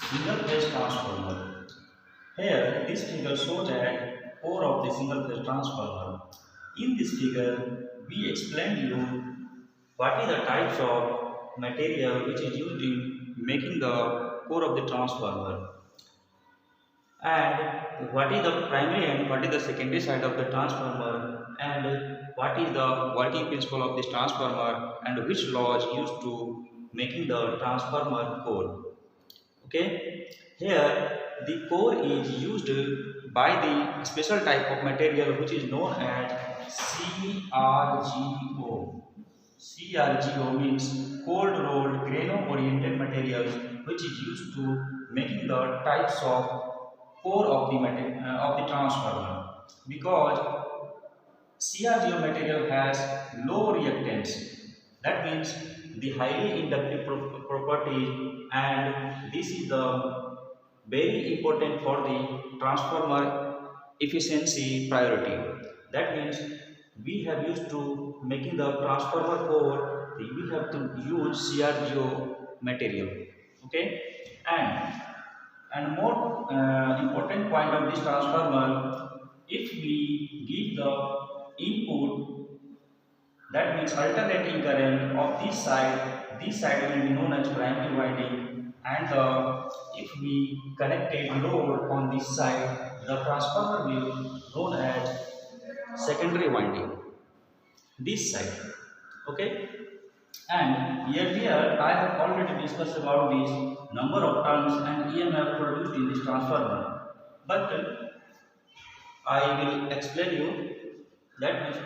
single phase transformer. Here, this figure shows a core of the single phase transformer. In this figure, we explain you what is the types of material which is used in making the core of the transformer, and what is the primary and what is the secondary side of the transformer, and what is the working principle of this transformer, and which laws used to making the transformer core. Okay, here the core is used by the special type of material which is known as CRGO. CRGO means cold rolled grano oriented materials, which is used to making the types of core of the of the transformer, because CRGO material has low reactance. That means the highly inductive properties, and this is the very important for the transformer efficiency priority. That means we have used to making the transformer core, we have to use CRGO material. Okay, and more important point of this transformer, if we give the input, that means alternating current of this side will be known as primary winding, and if we connected load on this side, the transformer will be known as secondary winding, this side. Okay, and earlier I have already discussed about this number of turns and EMF produced in this transformer, but I will explain you that means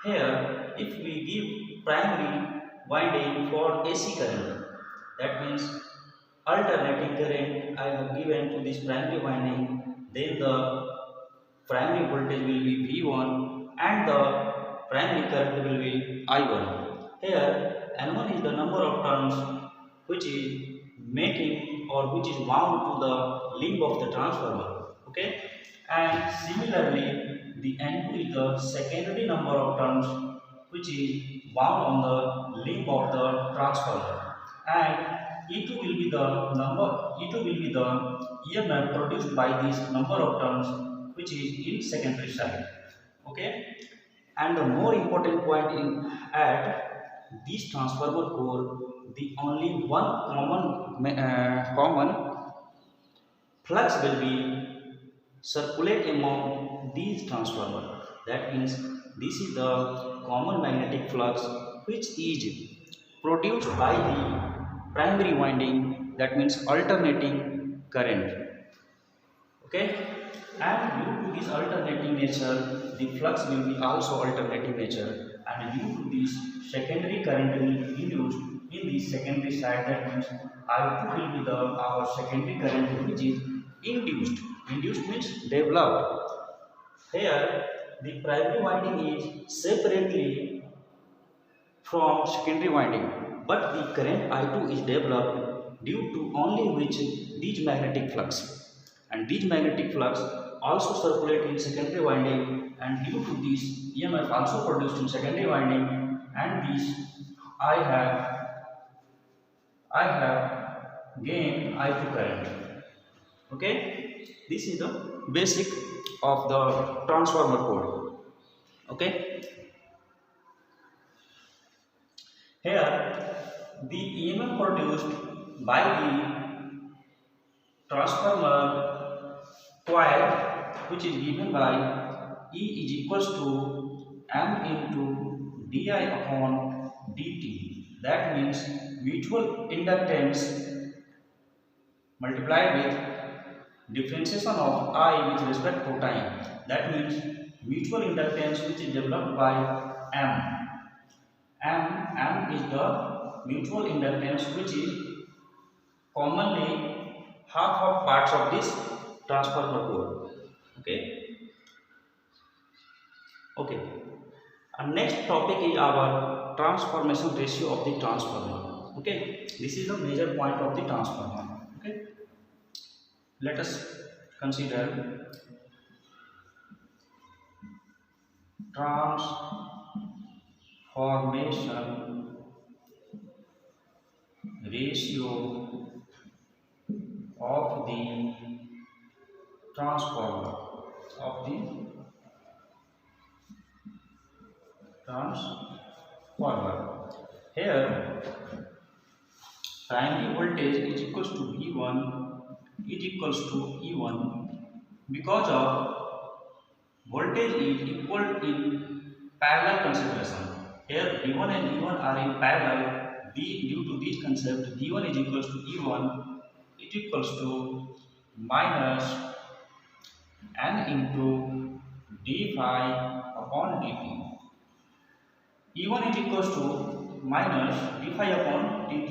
here if we give primary winding for AC current, that means alternating current I have given to this primary winding, then the primary voltage will be V1 and the primary current will be I1. Here N1 is the number of turns which is making or which is wound to the limb of the transformer. Okay, and similarly the N2 is the secondary number of turns which is wound on the limb of the transformer, and E2 will be the EMF produced by this number of turns which is in secondary side. Okay, and the more important point in at this transformer core, the only one common flux will be circulate among these transformer. That means this is the common magnetic flux which is produced by the primary winding, that means alternating current. Okay, and due to this alternating nature, the flux will be also alternating nature, and due to this secondary current will be induced in the secondary side. That means I2 will be the our secondary current which is induced. Induced means developed. Here the primary winding is separately from secondary winding, but the current I2 is developed due to only which these magnetic flux, and these magnetic flux also circulate in secondary winding, and due to this EMF also produced in secondary winding, and this I have gained I2 current. Okay, this is the basic of the transformer code. Okay, here the EMF produced by the transformer coil, which is given by E is equals to M into di upon dt. That means mutual inductance multiplied with differentiation of I with respect to time. That means mutual inductance which is developed by M. M is the mutual inductance which is commonly half of parts of this transformer core. Okay. Okay. And next topic is our transformation ratio of the transformer. Okay. This is the major point of the transformer. Okay. Let us consider transformation ratio the transformer of the transformer. Here primary voltage is equals to V1 is equals to E1 because of voltage is equal in parallel consideration. Here V1 and E1 are in parallel. Due to this concept, V1 is equals to E1 is equals to minus N into d phi upon dt. E1 is equals to minus d phi upon dt.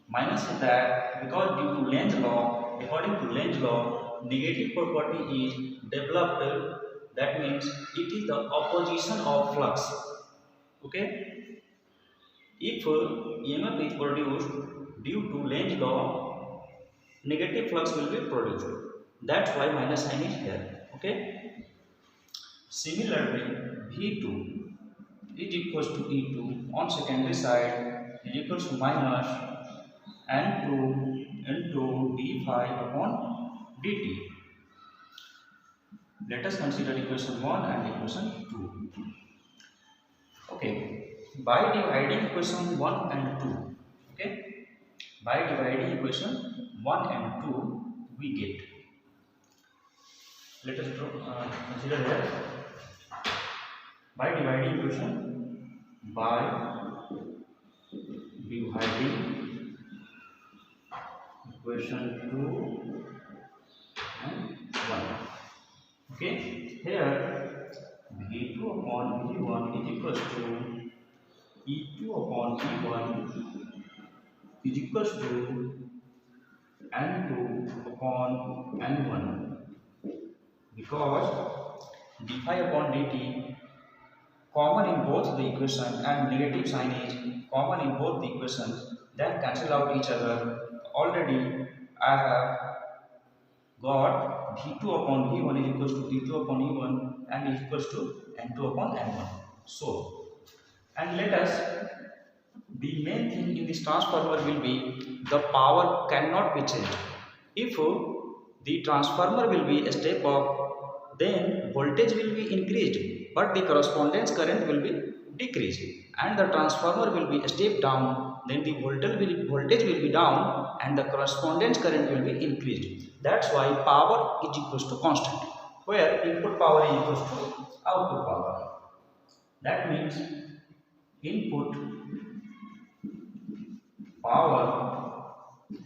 Minus is that because due to Lenz law, according to Lenz law, negative property is developed. That means it is the opposition of flux. Okay. If EMF is produced due to Lenz law, negative flux will be produced. That's why minus sign is here. Okay. Similarly, V2 is equals to E2 on secondary side is equals to minus N2 into d phi upon dt. Let us consider equation 1 and equation 2. Okay, by dividing equation 1 and 2, okay, by dividing equation 1 and 2, we get. Let us consider here. By dividing equation equation 2 and 1. Okay, here V2 upon V1 is equals to E2 upon E1 is equals to N2 upon N1 because d phi upon dt common in both the equation and negative sign is common in both the equations, then cancel out each other. Already I have got V2 upon V1 is equals to E2 upon E1 and is equals to N2 upon N1. So, and let us, the main thing in this transformer will be the power cannot be changed. If the transformer will be a step up, then voltage will be increased, but the correspondence current will be decreased, and the transformer will be a step down, then the voltage will be down and the correspondence current will be increased. That's why power is equals to constant, where input power is equals to output power. That means input power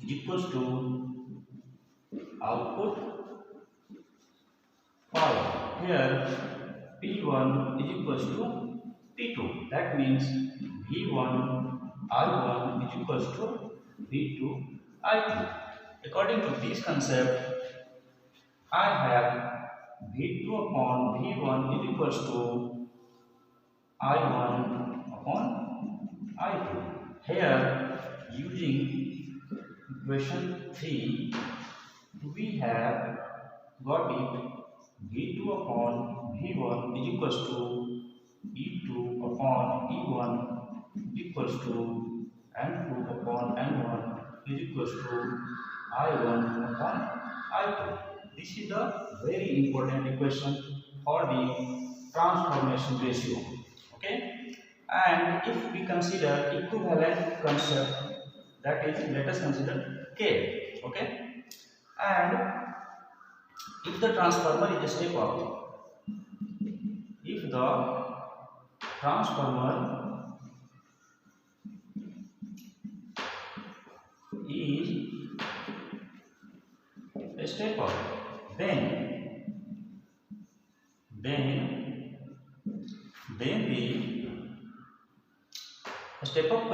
is equals to output power. Here P1 is equals to P2. That means V1 I1 is equals to V2 I2. According to this concept, I have V2 upon V1 is equals to I1 upon I2. Here, using equation 3, we have got it V2 upon V1 is equals to E2 upon E1 equals to N2 upon N1 is equals to I1 upon I2. This is the very important equation for the transformation ratio. Okay, and if we consider equivalent concept, that is, let us consider K. Okay, and if the transformer is a step up, if the transformer is a step up, then the step up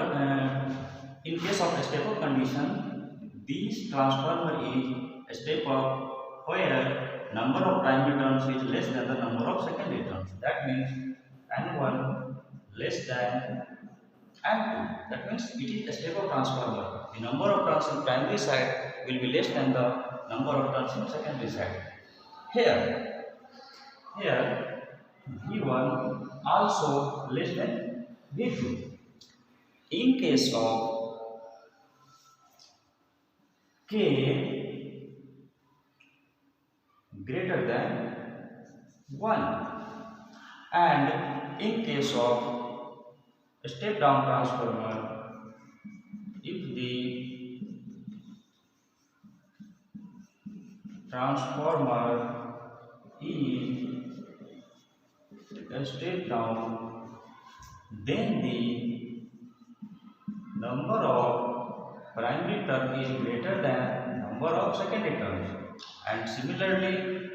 in case of a step up condition, this transformer is a step up where number of primary turns is less than the number of secondary turns. That means N1 less than N2. That means it is a step up transformer. The number of turns in primary side will be less than the number of turns in secondary side. Here V1 also less than V2. In case of K 1. And in case of step down transformer, if the transformer is a step down, then the number of primary turn is greater than number of secondary turns, and similarly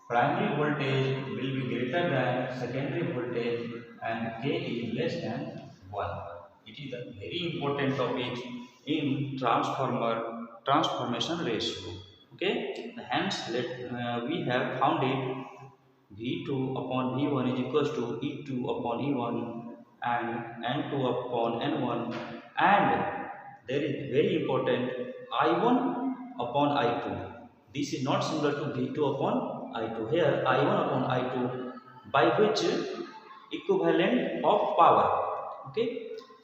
primary voltage will be greater than secondary voltage and K is less than 1. It is a very important topic in transformation ratio. Okay, hence we have found it V2 upon V1 is equals to E2 upon E1 and N2 upon N1, and there is very important I1 upon I2. This is not similar to V2 upon I2. Here I1 upon I2 by which equivalent of power. Okay,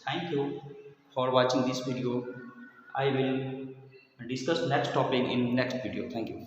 thank you for watching this video. I will discuss next topic in next video. Thank you.